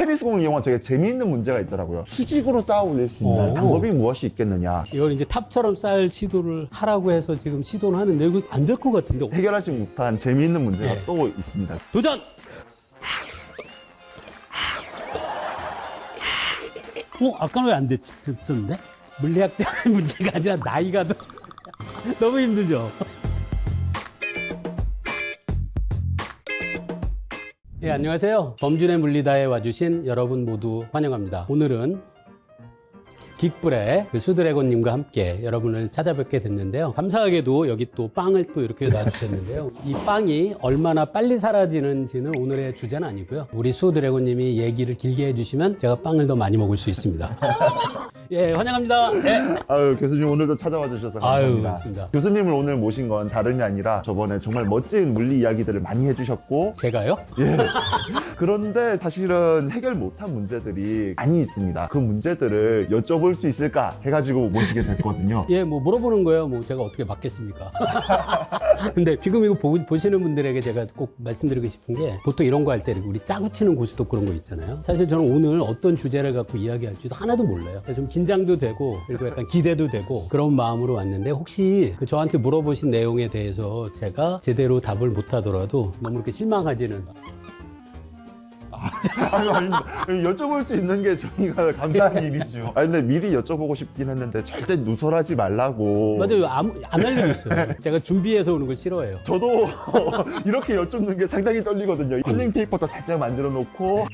테니스공을 이용한 되게 재미있는 문제가 있더라고요. 수직으로 쌓아 올릴 수 있는 방법이 무엇이 있겠느냐. 이걸 이제 탑처럼 쌓을 시도를 하라고 해서 지금 시도는 하는데 이거 안 될 것 같은데. 해결하지 못한 재미있는 문제가 네. 또 있습니다. 도전! 아까는 왜 안 됐었는데? 물리학적인 문제가 아니라 나이가 너무 힘들죠? 예, 안녕하세요. 범준의 물리다에 와주신 여러분 모두 환영합니다. 오늘은 긱불의 수드래곤님과 함께 여러분을 찾아뵙게 됐는데요. 감사하게도 여기 또 빵을 또 이렇게 놔주셨는데요. 이 빵이 얼마나 빨리 사라지는지는 오늘의 주제는 아니고요. 우리 수드래곤님이 얘기를 길게 해주시면 제가 빵을 더 많이 먹을 수 있습니다. 예, 환영합니다. 예. 아유, 교수님 오늘도 찾아와 주셔서 감사합니다. 맞습니다. 교수님을 오늘 모신 건 다름이 아니라 저번에 정말 멋진 물리 이야기들을 많이 해주셨고, 제가요? 예. 그런데 사실은 해결 못한 문제들이 많이 있습니다. 그 문제들을 여쭤볼 수 있을까 해가지고 모시게 됐거든요. 예, 뭐 물어보는 거예요. 뭐 제가 어떻게 받겠습니까? 근데 지금 이거 보시는 분들에게 제가 꼭 말씀드리고 싶은 게, 보통 이런 거 할 때 우리 짜고 치는 고스톱 그런 거 있잖아요. 사실 저는 오늘 어떤 주제를 갖고 이야기할지도 하나도 몰라요. 좀 긴장도 되고 그리고 약간 기대도 되고 그런 마음으로 왔는데, 혹시 저한테 물어보신 내용에 대해서 제가 제대로 답을 못하더라도 너무 이렇게 실망하지는. 아니, 여쭤볼 수 있는 게 저희가 감사한 일이죠. 아니, 근데 미리 여쭤보고 싶긴 했는데 절대 누설하지 말라고. 맞아요. 안 알리고 있어요. 제가 준비해서 오는 걸 싫어해요. 저도 이렇게 여쭙는 게 상당히 떨리거든요. 커닝 페이퍼도 살짝 만들어 놓고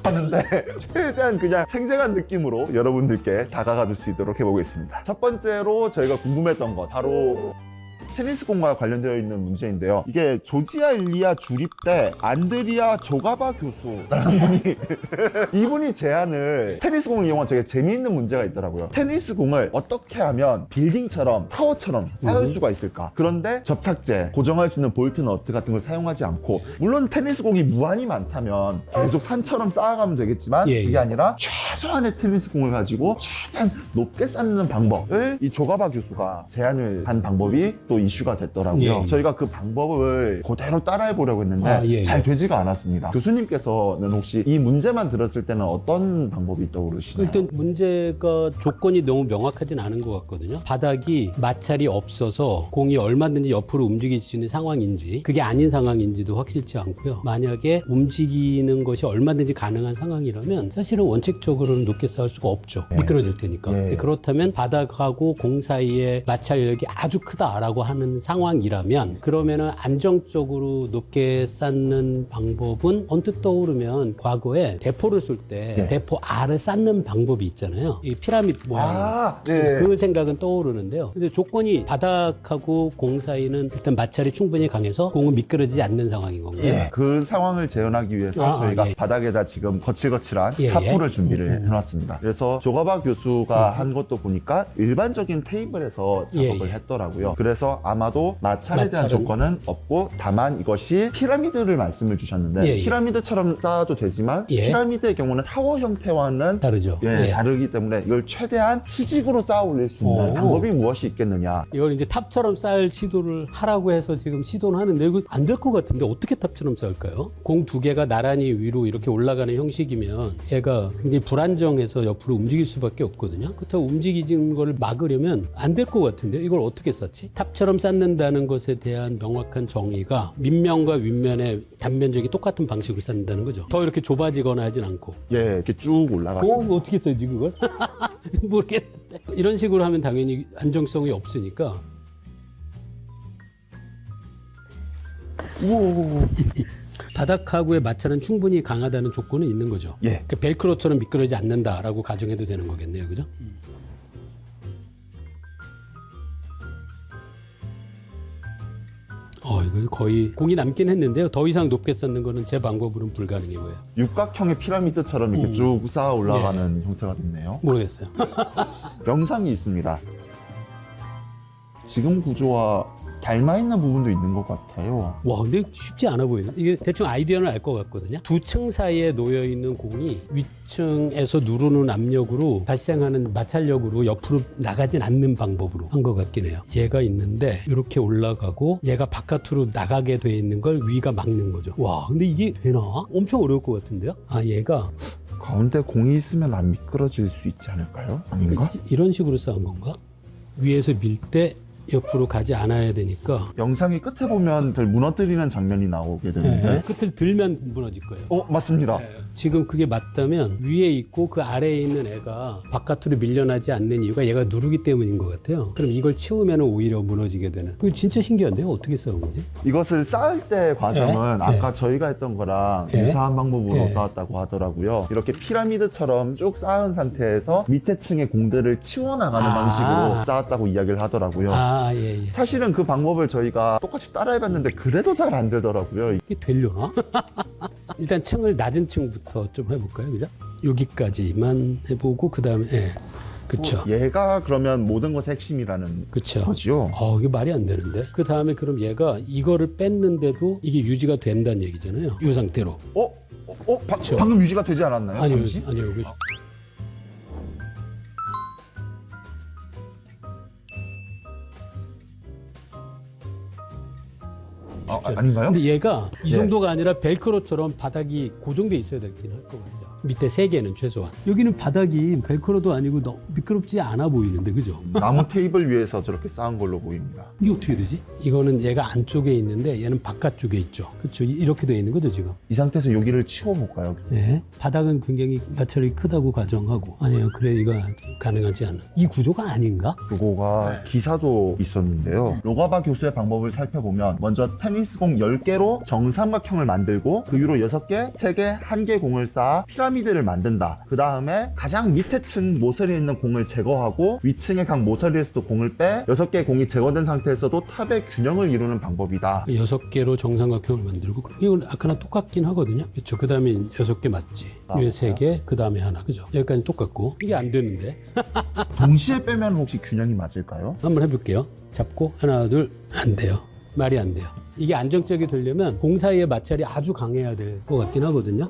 하는데 최대한 그냥 생생한 느낌으로 여러분들께 다가가 줄 수 있도록 해보겠습니다. 첫 번째로 저희가 궁금했던 것, 바로 테니스공과 관련되어 있는 문제인데요. 이게 조지아 일리아 주립대 안드리아 조가바 교수라는 분이 이분이 제안을, 테니스공을 이용한 되게 재미있는 문제가 있더라고요. 테니스공을 어떻게 하면 빌딩처럼, 타워처럼 쌓을 수가 있을까? 그런데 접착제, 고정할 수 있는 볼트, 너트 같은 걸 사용하지 않고, 물론 테니스공이 무한히 많다면 계속 산처럼 쌓아가면 되겠지만, 예, 그게 예. 아니라 최소한의 테니스공을 가지고 최대한 높게 쌓는 방법을 이 조가바 교수가 제안을 한 방법이 또 이슈가 됐더라고요. 예, 예. 저희가 그 방법을 그대로 따라해 보려고 했는데 예, 예. 잘 되지가 않았습니다. 교수님께서는 혹시 이 문제만 들었을 때는 어떤 방법이 떠오르시나요? 일단 문제가 조건이 너무 명확하진 않은 것 같거든요. 바닥이 마찰이 없어서 공이 얼마든지 옆으로 움직일 수 있는 상황인지, 그게 아닌 상황인지도 확실치 않고요. 만약에 움직이는 것이 얼마든지 가능한 상황이라면 사실은 원칙적으로는 높게 쌓을 수가 없죠. 미끄러질 테니까. 근데 그렇다면 바닥하고 공 사이의 마찰력이 아주 크다라고 하는 상황이라면, 그러면은 안정적으로 높게 쌓는 방법은 언뜻 떠오르면 과거에 대포를 쏠 때 대포 알을 쌓는 방법이 있잖아요. 이 피라미드 모양. 그 생각은 떠오르는데요. 근데 조건이 바닥하고 공 사이는 일단 마찰이 충분히 강해서 공은 미끄러지지 않는 상황인 건가요? 그 상황을 재현하기 위해서 저희가 예. 바닥에다 지금 거칠거칠한 예, 사포를 예. 준비를 해놨습니다. 그래서 조가바 교수가 한 것도 보니까 일반적인 테이블에서 작업을 예, 예. 했더라고요. 그래서 아마도 마찰에 대한 마찰은- 조건은 없고, 다만 이것이 피라미드를 말씀을 주셨는데, 예, 예. 피라미드처럼 쌓아도 되지만 예. 피라미드의 경우는 타워 형태와는 다르죠. 다르기 때문에 이걸 최대한 수직으로 쌓아 올릴 수 있는 오. 방법이 무엇이 있겠느냐. 이걸 이제 탑처럼 쌓을 시도를 하라고 해서 지금 시도는 하는데, 이거 안 될 것 같은데 어떻게 탑처럼 쌓을까요? 공 두 개가 나란히 위로 이렇게 올라가는 형식이면 얘가 굉장히 불안정해서 옆으로 움직일 수밖에 없거든요. 그렇다고 움직이는 걸 막으려면 안 될 것 같은데 이걸 어떻게 쌓지? 탑처럼 쌓는다는 것에 대한 명확한 정의가 밑면과 윗면의 단면적이 똑같은 방식으로 쌓는다는 거죠. 더 이렇게 좁아지거나 하진 않고. 이렇게 쭉 올라갔습니다. 어떻게 써야지 그걸? 모르겠는데. 이런 식으로 하면 당연히 안정성이 없으니까. 바닥하고의 마찰은 충분히 강하다는 조건은 있는 거죠. 예. 그 벨크로처럼 미끄러지지 않는다라고 가정해도 되는 거겠네요, 그죠? 이거 거의 공이 남긴 했는데요. 더 이상 높게 쌓는 거는 제 방법으로는 불가능해 보여요. 육각형의 피라미드처럼 이렇게 쭉 쌓아 올라가는 형태가 됐네요. 모르겠어요. 영상이 있습니다. 지금 구조와 닮아 있는 부분도 있는 것 같아요. 와, 근데 쉽지 않아 보이네. 이게 대충 아이디어는 알 것 같거든요. 두 층 사이에 놓여 있는 공이 위층에서 누르는 압력으로 발생하는 마찰력으로 옆으로 나가진 않는 방법으로 한 것 같긴 해요. 얘가 있는데 이렇게 올라가고 얘가 바깥으로 나가게 돼 있는 걸 위가 막는 거죠. 와, 근데 이게 되나? 엄청 어려울 것 같은데요? 아, 얘가 가운데 공이 있으면 안 미끄러질 수 있지 않을까요? 아닌가? 이런 식으로 쌓은 건가? 위에서 밀 때 옆으로 가지 않아야 되니까 영상의 끝에 보면 들 무너뜨리는 장면이 나오게 되는데 끝을 들면 무너질 거예요. 맞습니다. 지금 그게 맞다면 위에 있고 그 아래에 있는 애가 바깥으로 밀려나지 않는 이유가 얘가 누르기 때문인 것 같아요. 그럼 이걸 치우면 오히려 무너지게 되는. 이거 진짜 신기한데요? 어떻게 쌓은 거지? 이것을 쌓을 때 과정은 네. 아까 저희가 했던 거랑 네. 유사한 방법으로 네. 쌓았다고 하더라고요. 이렇게 피라미드처럼 쭉 쌓은 상태에서 밑에 층의 공들을 치워나가는 아. 방식으로 쌓았다고 이야기를 하더라고요. 예. 사실은 그 방법을 저희가 똑같이 따라해봤는데 그래도 잘 안 되더라고요. 이게 되려나? 일단 층을 낮은 층부터 좀 해볼까요? 그죠? 여기까지만 해보고 그 다음에 그쵸. 얘가 그러면 모든 것의 핵심이라는 그쵸. 거지요. 이게 말이 안 되는데. 그 다음에 그럼 얘가 이거를 뺐는데도 이게 유지가 된다는 얘기잖아요. 이 상태로. 그쵸. 방금 유지가 되지 않았나요? 아니요, 잠시? 아니요. 여기 아닌가요? 근데 얘가 이 네. 정도가 아니라 벨크로처럼 바닥이 고정돼 있어야 되긴 할 것 같아요. 밑에 3개는 최소한. 여기는 바닥이 벨크로도 아니고 너무 미끄럽지 않아 보이는데, 그죠? 나무 테이블 위에서 저렇게 쌓은 걸로 보입니다. 이게 어떻게 되지? 이거는 얘가 안쪽에 있는데 얘는 바깥쪽에 있죠. 그렇죠? 이렇게 되어 있는 거죠, 지금. 이 상태에서 여기를 치워볼까요? 네. 바닥은 굉장히 마찰이 크다고 가정하고. 아니에요. 그래, 이거 가능하지 않은. 이 구조가 아닌가? 요거가 기사도 있었는데요. 로가바 교수의 방법을 살펴보면 먼저 테니스공 10개로 정삼각형을 만들고 그 위로 6개, 3개, 1개 공을 쌓아 피라미드를 만든다. 그 다음에 가장 밑에 층 모서리에 있는 공을 제거하고 위층의 각 모서리에서도 공을 빼 6개의 공이 제거된 상태에서도 탑의 균형을 이루는 방법이다. 6개로 정삼각형을 만들고 이건 아까랑 똑같긴 하거든요. 그렇죠. 그 다음에 6개 맞지. 위에 3개, 그 다음에 하나. 그죠? 여기까지 똑같고 이게 안 되는데. 동시에 빼면 혹시 균형이 맞을까요? 한번 해볼게요. 잡고 하나, 둘, 안 돼요. 말이 안 돼요. 이게 안정적이 되려면 공 사이의 마찰이 아주 강해야 될 것 같긴 하거든요.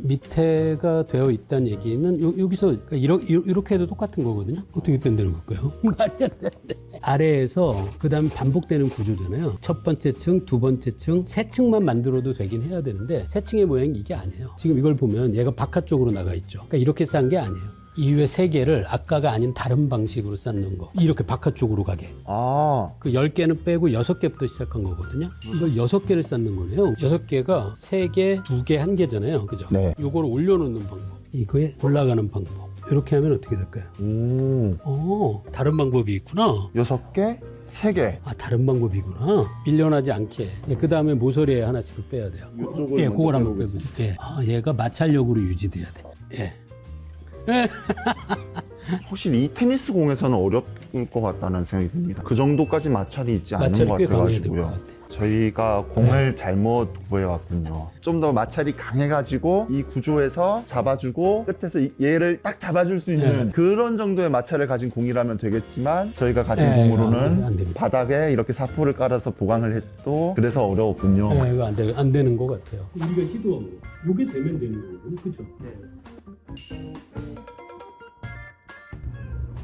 밑에가 되어 있다는 얘기는 여기서 이렇게 해도 똑같은 거거든요. 어떻게 된다는 걸까요? 말이 안 되는데. 아래에서 그 다음에 반복되는 구조잖아요. 첫 번째 층, 두 번째 층, 세 층만 만들어도 되긴 해야 되는데 세 층의 모양이 이게 아니에요. 지금 이걸 보면 얘가 바깥쪽으로 나가 있죠. 그러니까 이렇게 싼 게 아니에요. 이후에 3개를 아까가 아닌 다른 방식으로 쌓는 거. 이렇게 바깥쪽으로 가게. 그 10개는 빼고 6개부터 시작한 거거든요. 이걸 6개를 쌓는 거네요. 6개가 3개, 2개, 1개잖아요. 그죠? 네. 요거를 올려놓는 방법. 이거에 올라가는 방법. 이렇게 하면 어떻게 될까요? 다른 방법이 있구나. 6개, 3개. 다른 방법이구나. 밀려나지 않게. 그 다음에 모서리에 하나씩을 빼야 돼요. 이쪽을 먼저 그걸 한번 빼보겠습니다. 빼보세요. 얘가 마찰력으로 유지돼야 돼. 예. 확실히 이 테니스 공에서는 어려울 것 같다는 생각이 듭니다. 그 정도까지 마찰이 있지 않은 마찰이 것 꽤 강해야 될 것 같아가지고요. 같아요. 저희가 공을 잘못 구해왔군요. 좀 더 마찰이 강해가지고 이 구조에서 잡아주고 끝에서 얘를 딱 잡아줄 수 있는 그런 정도의 마찰을 가진 공이라면 되겠지만 저희가 가진 안 공으로는 됩니다. 바닥에 이렇게 사포를 깔아서 보강을 해도 그래서 어려웠군요. 이거 안 되는 것 같아요. 우리가 시도하면 이게 되면 되는 거고, 그렇죠?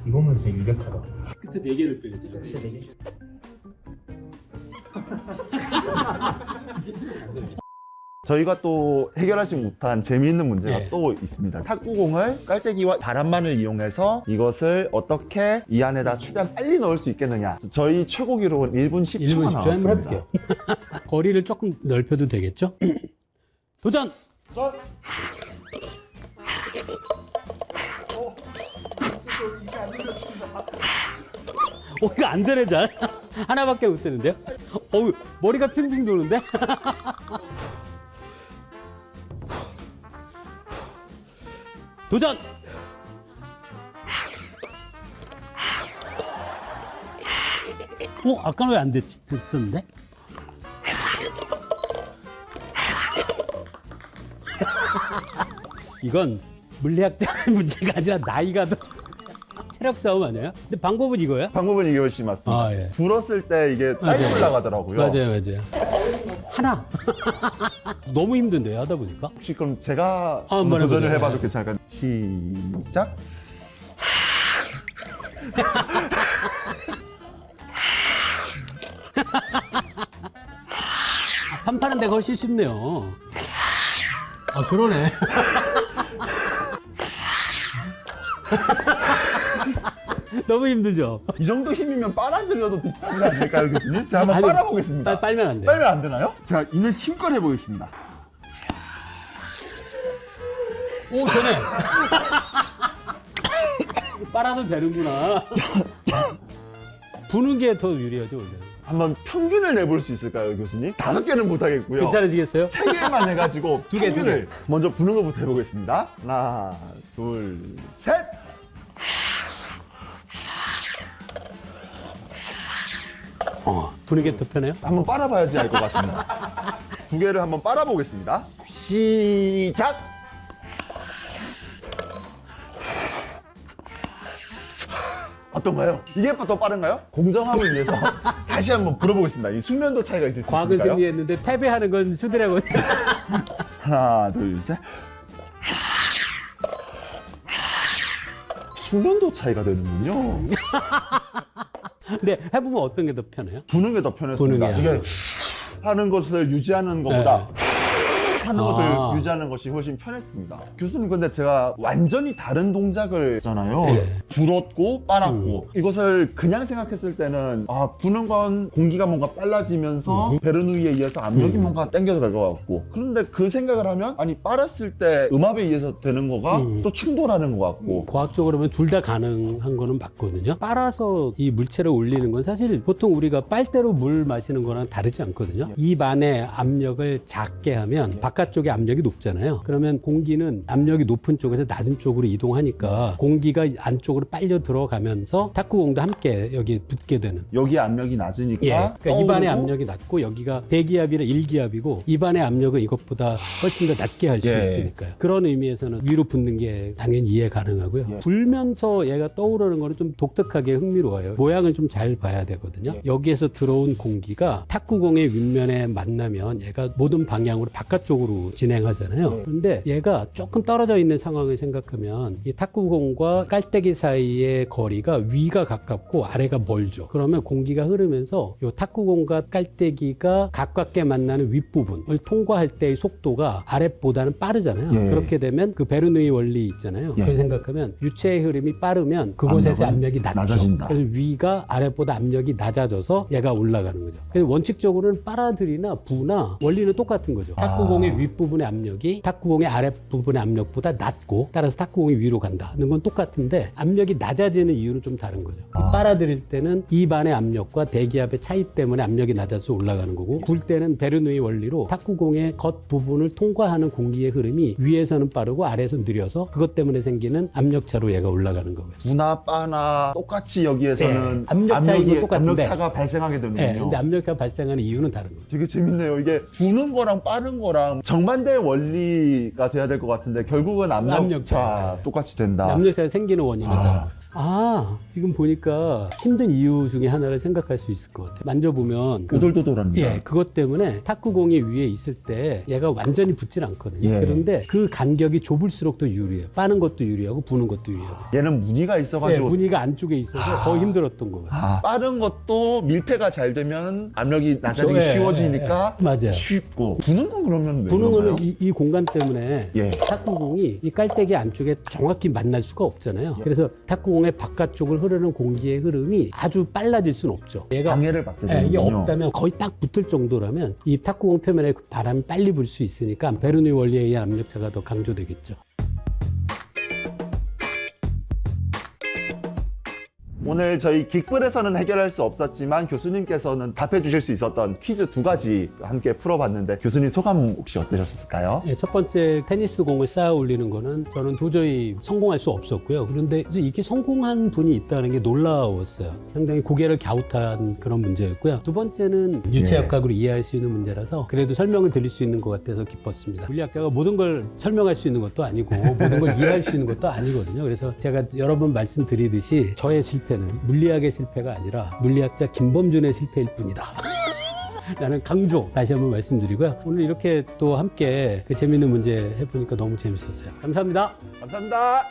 이거면 진짜 유력하다. 끝에 4개를 빼야지. 그때 되게 저희가 또 해결하지 못한 재미있는 문제가 네. 또 있습니다. 탁구공을 깔때기와 바람만을 이용해서 이것을 어떻게 이 안에다 최대한 빨리 넣을 수 있겠느냐. 저희 최고 기록은 1분 10초가 1분 10초 한번 나왔습니다. 해볼게요. 거리를 조금 넓혀도 되겠죠? 도전! 이거 안 되네, 잘. 하나밖에 못 되는데요? 머리가 핑핑 도는데? 도전! 아까는 왜 안 됐지? 됐었는데? 이건 물리학적 문제가 아니라 나이가 더 체력 싸움 아니에요? 근데 방법은 이거야? 방법은 이것이 맞습니다. 아, 예. 불었을 때 이게 딸기 맞아요. 올라가더라고요. 맞아요. 하나. 너무 힘든데요, 하다 보니까. 혹시 그럼 제가 한번 도전을 해보세요. 해봐도 괜찮을까요? 시작. 판파는 데가 훨씬 쉽네요. 아, 그러네. 너무 힘들죠? 이 정도 힘이면 빨아들여도 비슷하지 않을까요, 교수님? 제가 한번 아니, 빨아보겠습니다. 빨면 안 돼요. 빨면 안 되나요? 자, 이는 힘껏 해보겠습니다. 오, 되네. 빨아도 되는구나. 부는 게 더 유리하죠, 원래. 한번 평균을 내볼 수 있을까요, 교수님? 5개는 못하겠고요. 괜찮으시겠어요? 3개만 해가지고 두 개, 두 개. 평균을 먼저 부는 것부터 해보겠습니다. 하나, 둘, 셋! 부는 게 더 편해요? 한번 빨아봐야지 알 것 같습니다. 2개를 한번 빨아보겠습니다. 시작! 어떤가요? 이게 더 빠른가요? 공정함을 위해서 다시 한번 불어보겠습니다. 이 숙련도 차이가 있을 수 과학은 있을까요? 승리했는데 패배하는 건 슈드래곤. 하나, 둘, 셋. 숙련도 차이가 되는군요. 근데 해보면 어떤 게 더 편해요? 부는 게 더 편했습니다. 부는 게요. 이게 하는 것을 유지하는 것보다 하는 것을 아. 유지하는 것이 훨씬 편했습니다. 교수님, 근데 제가 완전히 다른 동작을 했잖아요. 네. 불었고 빨았고 이것을 그냥 생각했을 때는 아, 부는 건 공기가 뭔가 빨라지면서 베르누이에 의해서 압력이 뭔가 당겨들 것 같고, 그런데 그 생각을 하면 아니 빨았을 때 음압에 의해서 되는 거가 또 충돌하는 것 같고 과학적으로 보면 둘 다 가능한 거는 맞거든요. 빨아서 이 물체를 올리는 건 사실 보통 우리가 빨대로 물 마시는 거랑 다르지 않거든요. 입 안에 압력을 작게 하면 바깥쪽에 압력이 높잖아요. 그러면 공기는 압력이 높은 쪽에서 낮은 쪽으로 이동하니까 공기가 안쪽으로 빨려 들어가면서 탁구공도 함께 여기에 붙게 되는. 여기 압력이 낮으니까 예, 그러니까 입안의 떠오르고 압력이 낮고 여기가 대기압이라 1기압이고 입안의 압력은 이것보다 훨씬 더 낮게 할 수 예. 있으니까요. 그런 의미에서는 위로 붙는 게 당연히 이해 가능하고요. 예. 불면서 얘가 떠오르는 거는 좀 독특하게 흥미로워요. 모양을 좀 잘 봐야 되거든요. 예. 여기에서 들어온 공기가 탁구공의 윗면에 만나면 얘가 모든 방향으로 바깥쪽으로 진행하잖아요. 그런데 얘가 조금 떨어져 있는 상황을 생각하면 이 탁구공과 깔때기 사이의 거리가 위가 가깝고 아래가 멀죠. 그러면 공기가 흐르면서 이 탁구공과 깔때기가 가깝게 만나는 윗부분을 통과할 때의 속도가 아래보다는 빠르잖아요. 예. 그렇게 되면 그 베르누이 원리 있잖아요. 예. 그걸 생각하면 유체의 흐름이 빠르면 그곳에서 압력은 압력이 낮죠. 낮아진다. 그래서 위가 아래보다 압력이 낮아져서 얘가 올라가는 거죠. 그래서 원칙적으로는 빨아들이나 부나 원리는 똑같은 거죠. 탁구공의 윗부분의 압력이 탁구공의 아랫부분의 압력보다 낮고 따라서 탁구공이 위로 간다는 건 똑같은데 압력이 낮아지는 이유는 좀 다른 거죠. 빨아들일 때는 입 안의 압력과 대기압의 차이 때문에 압력이 낮아서 올라가는 거고, 불 때는 베르누이 원리로 탁구공의 겉부분을 통과하는 공기의 흐름이 위에서는 빠르고 아래에서는 느려서 그것 때문에 생기는 압력차로 얘가 올라가는 거고요. 부나 빠나 똑같이 여기에서는 네, 압력 차이도 똑같은데. 압력차가 발생하게 되는군요. 네, 근데 압력차가 발생하는 이유는 다른 거죠. 되게 재밌네요. 이게 부는 거랑 빠른 거랑 정반대 원리가 돼야 될 것 같은데 결국은 압력차 압력차. 똑같이 된다. 압력차가 생기는 원인은 다른 거죠. 지금 보니까 힘든 이유 중에 하나를 생각할 수 있을 것 같아요. 만져보면 오돌도돌합니다. 예, 그것 때문에 탁구공이 위에 있을 때 얘가 완전히 붙질 않거든요. 예. 그런데 그 간격이 좁을수록 더 유리해요. 빠는 것도 유리하고 부는 것도 유리하고. 얘는 무늬가 예, 있어가지고 무늬가 안쪽에 있어서 더 힘들었던 것 같아요. 빠른 것도 밀폐가 잘 되면 압력이 낮아지기 그렇죠. 예, 쉬워지니까 맞아요. 쉽고, 부는 건 그러면 왜 부는 그런가요? 거는 이 공간 때문에 예. 탁구공이 이 깔때기 안쪽에 정확히 만날 수가 없잖아요. 그래서 탁구공의 바깥쪽을 흐르는 공기의 흐름이 아주 빨라질 수는 없죠. 얘가 방해를 받게 예, 이게 되는군요. 없다면 거의 딱 붙을 정도라면 이 탁구공 표면에 그 바람이 빨리 불 수 있으니까 베르누이 원리에 의한 압력차가 더 강조되겠죠. 오늘 저희 긱블에서는 해결할 수 없었지만 교수님께서는 답해 주실 수 있었던 퀴즈 2가지 함께 풀어봤는데 교수님 소감 혹시 어떠셨을까요? 예, 첫 번째 테니스 공을 쌓아 올리는 거는 저는 도저히 성공할 수 없었고요. 그런데 이제 이렇게 성공한 분이 있다는 게 놀라웠어요. 상당히 고개를 갸웃한 그런 문제였고요. 두 번째는 유체역학으로 이해할 수 있는 문제라서 그래도 설명을 드릴 수 있는 것 같아서 기뻤습니다. 물리학자가 모든 걸 설명할 수 있는 것도 아니고 모든 걸 이해할 수 있는 것도 아니거든요. 그래서 제가 여러 번 말씀드리듯이 저의 실패는 물리학의 실패가 아니라 물리학자 김범준의 실패일 뿐이다. 라는 강조 다시 한번 말씀드리고요. 오늘 이렇게 또 함께 그 재밌는 문제 해보니까 너무 재밌었어요. 감사합니다. 감사합니다.